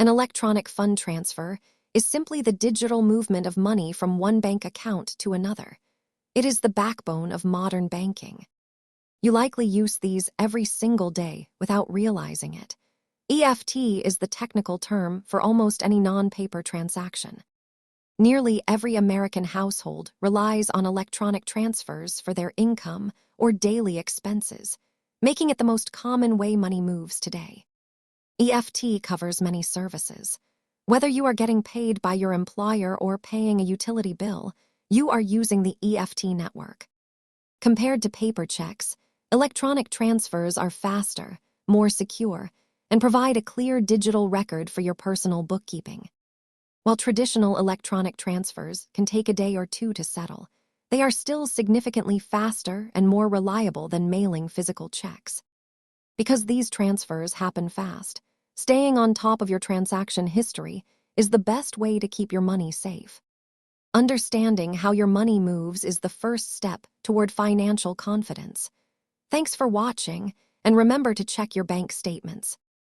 An electronic fund transfer is simply the digital movement of money from one bank account to another. It is the backbone of modern banking. You likely use these every single day without realizing it. EFT is the technical term for almost any non-paper transaction. Nearly every American household relies on electronic transfers for their income or daily expenses, making it the most common way money moves today. EFT covers many services. Whether you are getting paid by your employer or paying a utility bill, you are using the EFT network. Compared to paper checks, electronic transfers are faster, more secure, and provide a clear digital record for your personal bookkeeping. While traditional electronic transfers can take a day or two to settle, they are still significantly faster and more reliable than mailing physical checks. Because these transfers happen fast, staying on top of your transaction history is the best way to keep your money safe. Understanding how your money moves is the first step toward financial confidence. Thanks for watching, and remember to check your bank statements.